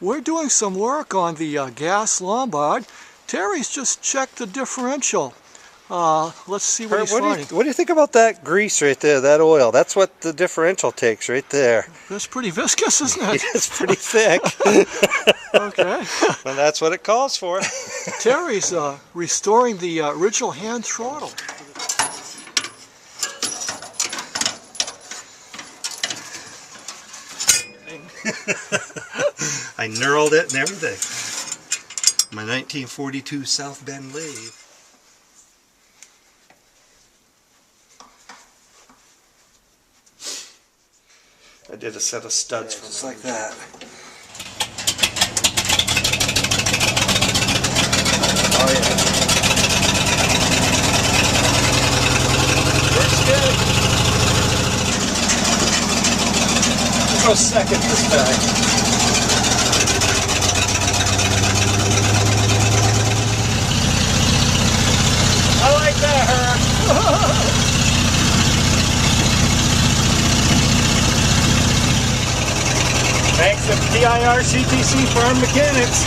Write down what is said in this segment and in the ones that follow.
We're doing some work on the gas Lombard. Terry's just checked the differential. Let's see what he's finding. What do you think about that grease right there, that oil? That's what the differential takes right there. That's pretty viscous, isn't it? It's pretty thick. Okay. Well, that's what it calls for. Terry's restoring the original hand throttle. I knurled it and everything. My 1942 South Bend lathe. I did a set of studs from just like that. Oh yeah. Works good. We'll go second this time. I like that, Herb. Thanks to PIR-CTC Farm Mechanics.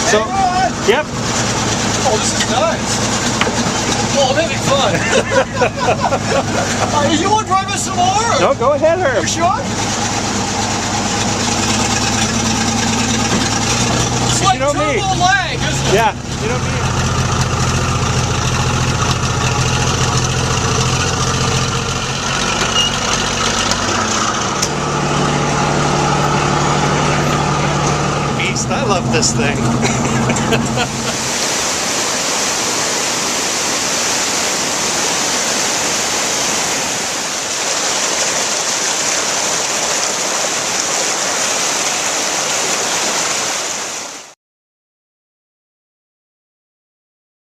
So, yep. Oh, this is nice. Oh, that'd be fun. You want to drive us some more? No, go ahead, Herb. You sure? It's like turbo lag, isn't it? Yeah, you know me. I love this thing.